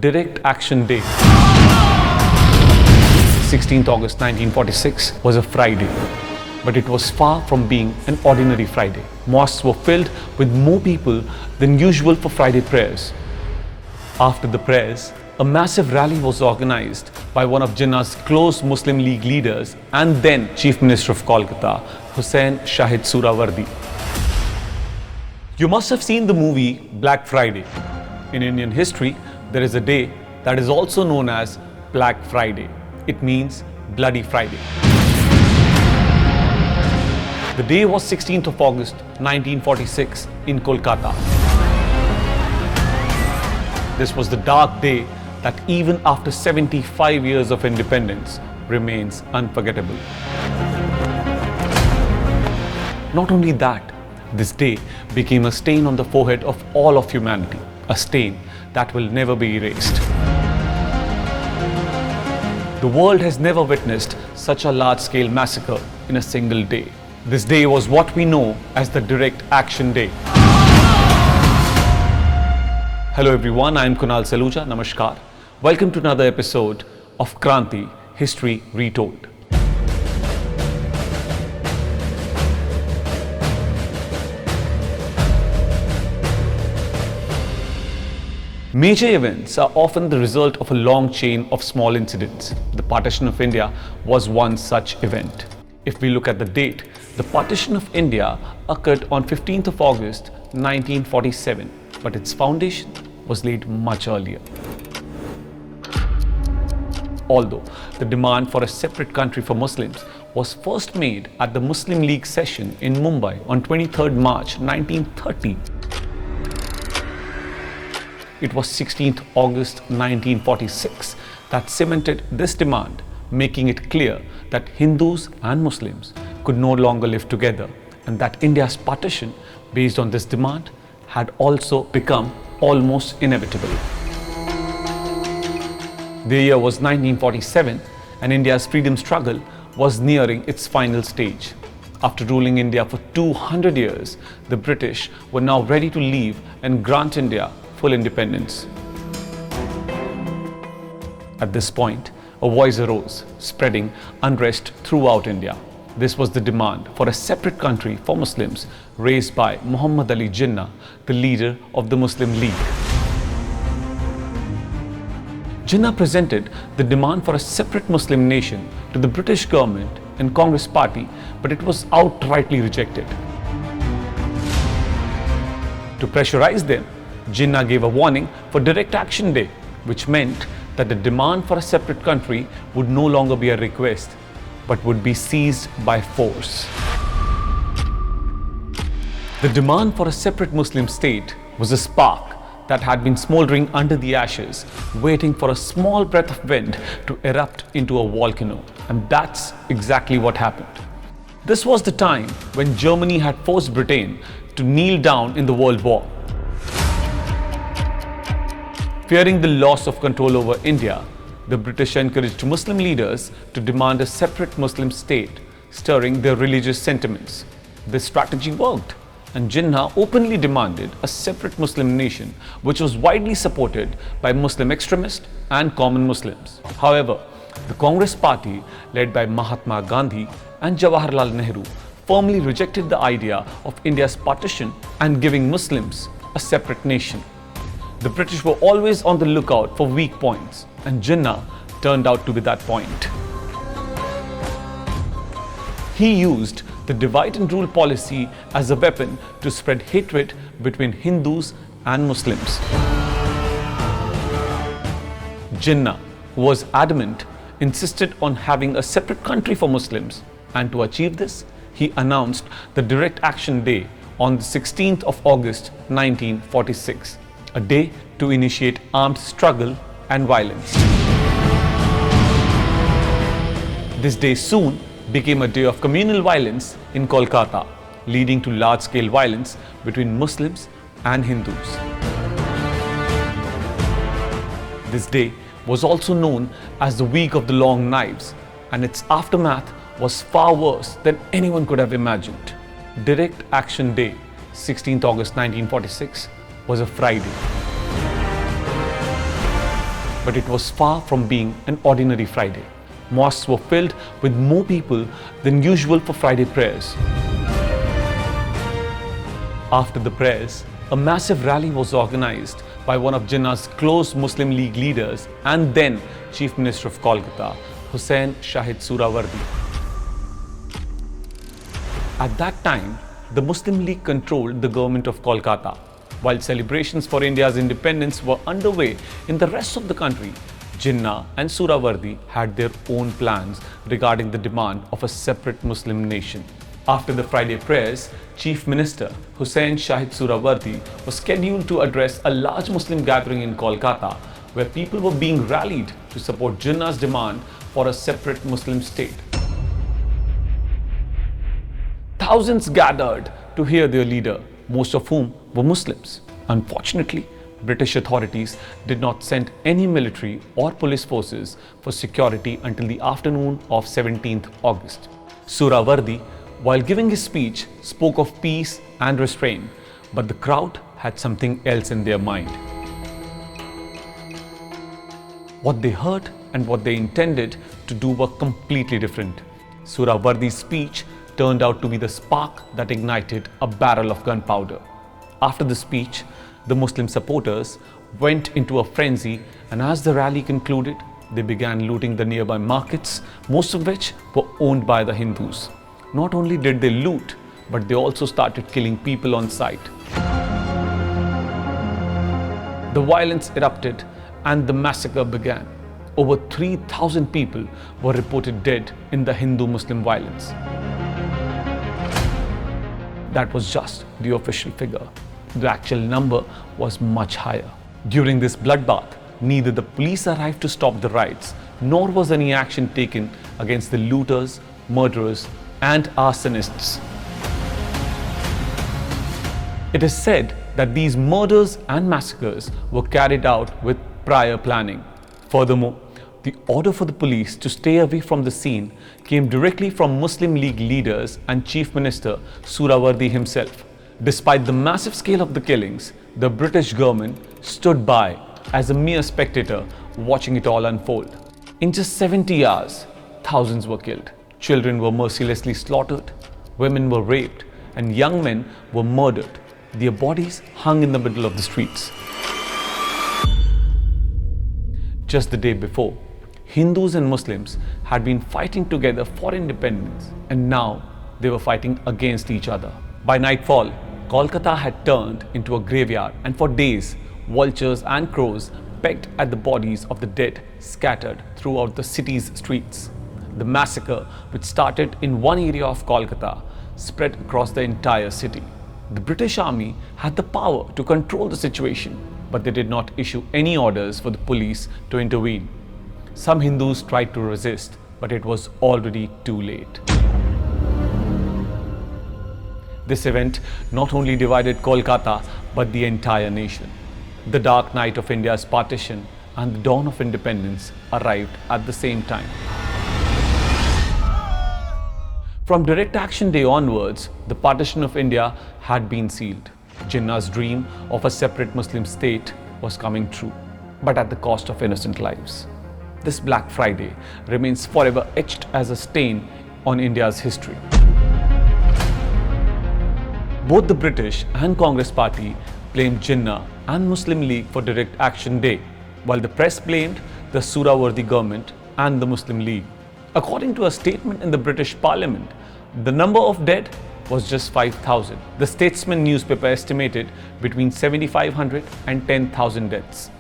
Direct Action Day, 16th August 1946, was a Friday. But it was far from being an ordinary Friday. Mosques were filled with more people than usual for Friday prayers. After the prayers, a massive rally was organized by one of Jinnah's close Muslim League leaders and then Chief Minister of Calcutta, Huseyn Shaheed Suhrawardy. You must have seen the movie Black Friday. In Indian history, there is a day that is also known as Black Friday. It means Bloody Friday. The day was 16th of August 1946 in Kolkata. This was the dark day that even after 75 years of independence remains unforgettable. Not only that, this day became a stain on the forehead of all of humanity, a stain that will never be erased. The world has never witnessed such a large-scale massacre in a single day. This day was what we know as the Direct Action Day. Hello everyone, I am Kunal Saluja. Namaskar. Welcome to another episode of Kranti, History Retold. Major events are often the result of a long chain of small incidents. The Partition of India was one such event. If we look at the date, the Partition of India occurred on 15th of August 1947, but its foundation was laid much earlier. Although the demand for a separate country for Muslims was first made at the Muslim League session in Mumbai on 23rd March 1930, it was 16th August 1946 that cemented this demand, making it clear that Hindus and Muslims could no longer live together, and that India's partition based on this demand had also become almost inevitable. The year was 1947 and India's freedom struggle was nearing its final stage. After ruling India for 200 years, the British were now ready to leave and grant India full independence. At this point, a voice arose, spreading unrest throughout India. This was the demand for a separate country for Muslims raised by Muhammad Ali Jinnah, the leader of the Muslim League. Jinnah presented the demand for a separate Muslim nation to the British government and Congress party, but it was outrightly rejected. To pressurize them, Jinnah gave a warning for Direct Action Day, which meant that the demand for a separate country would no longer be a request, but would be seized by force. The demand for a separate Muslim state was a spark that had been smoldering under the ashes, waiting for a small breath of wind to erupt into a volcano. And that's exactly what happened. This was the time when Germany had forced Britain to kneel down in the World War. Fearing the loss of control over India, the British encouraged Muslim leaders to demand a separate Muslim state, stirring their religious sentiments. This strategy worked, and Jinnah openly demanded a separate Muslim nation, which was widely supported by Muslim extremists and common Muslims. However, the Congress party, led by Mahatma Gandhi and Jawaharlal Nehru, firmly rejected the idea of India's partition and giving Muslims a separate nation. The British were always on the lookout for weak points, and Jinnah turned out to be that point. He used the divide and rule policy as a weapon to spread hatred between Hindus and Muslims. Jinnah, who was adamant, insisted on having a separate country for Muslims, and to achieve this, he announced the Direct Action Day on the 16th of August 1946. A day to initiate armed struggle and violence. This day soon became a day of communal violence in Kolkata, leading to large-scale violence between Muslims and Hindus. This day was also known as the Week of the Long Knives, and its aftermath was far worse than anyone could have imagined. Direct Action Day, 16th August 1946, was a Friday. but it was far from being an ordinary Friday. Mosques were filled with more people than usual for Friday prayers. After the prayers, a massive rally was organized by one of Jinnah's close Muslim League leaders and then Chief Minister of Calcutta, Huseyn Shaheed Suhrawardy. At that time, the Muslim League controlled the government of Calcutta. While celebrations for India's independence were underway in the rest of the country, Jinnah and Suhrawardy had their own plans regarding the demand of a separate Muslim nation. After the Friday prayers, Chief Minister Huseyn Shaheed Suhrawardy was scheduled to address a large Muslim gathering in Kolkata, where people were being rallied to support Jinnah's demand for a separate Muslim state. Thousands gathered to hear their leader, most of whom were Muslims. Unfortunately, British authorities did not send any military or police forces for security until the afternoon of 17th August. Suhrawardy, while giving his speech, spoke of peace and restraint, but the crowd had something else in their mind. What they heard and what they intended to do were completely different. Suhrawardy's speech turned out to be the spark that ignited a barrel of gunpowder. After the speech, the Muslim supporters went into a frenzy, and as the rally concluded, they began looting the nearby markets, most of which were owned by the Hindus. Not only did they loot, but they also started killing people on sight. The violence erupted and the massacre began. Over 3,000 people were reported dead in the Hindu-Muslim violence. That was just the official figure. The actual number was much higher. During this bloodbath, neither the police arrived to stop the riots, nor was any action taken against the looters, murderers, and arsonists. It is said that these murders and massacres were carried out with prior planning. Furthermore, the order for the police to stay away from the scene came directly from Muslim League leaders and Chief Minister Suhrawardy himself. Despite the massive scale of the killings, the British government stood by as a mere spectator watching it all unfold. In just 70 hours, thousands were killed. Children were mercilessly slaughtered, women were raped, and young men were murdered. Their bodies hung in the middle of the streets. Just the day before, Hindus and Muslims had been fighting together for independence, and now they were fighting against each other. By nightfall, Kolkata had turned into a graveyard, and for days, vultures and crows pecked at the bodies of the dead scattered throughout the city's streets. The massacre, which started in one area of Kolkata, spread across the entire city. The British Army had the power to control the situation, but they did not issue any orders for the police to intervene. Some Hindus tried to resist, but it was already too late. This event not only divided Kolkata, but the entire nation. The dark night of India's partition and the dawn of independence arrived at the same time. From Direct Action Day onwards, the Partition of India had been sealed. Jinnah's dream of a separate Muslim state was coming true, but at the cost of innocent lives. This Black Friday remains forever etched as a stain on India's history. Both the British and Congress Party blamed Jinnah and Muslim League for Direct Action Day, while the press blamed the Suhrawardy government and the Muslim League. According to a statement in the British Parliament, the number of dead was just 5,000. The Statesman newspaper estimated between 7,500 and 10,000 deaths.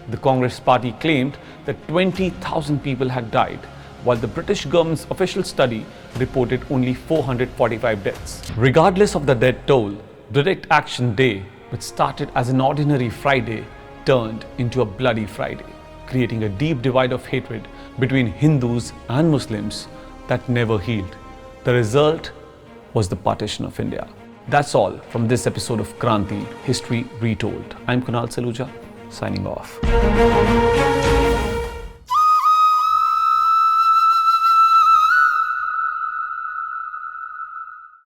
The Congress Party claimed that 20,000 people had died, while the British government's official study reported only 445 deaths. Regardless of the death toll, Direct Action Day, which started as an ordinary Friday, turned into a bloody Friday, creating a deep divide of hatred between Hindus and Muslims that never healed. The result was the Partition of India. That's all from this episode of Kranti, History Retold. I'm Kunal Saluja, signing off.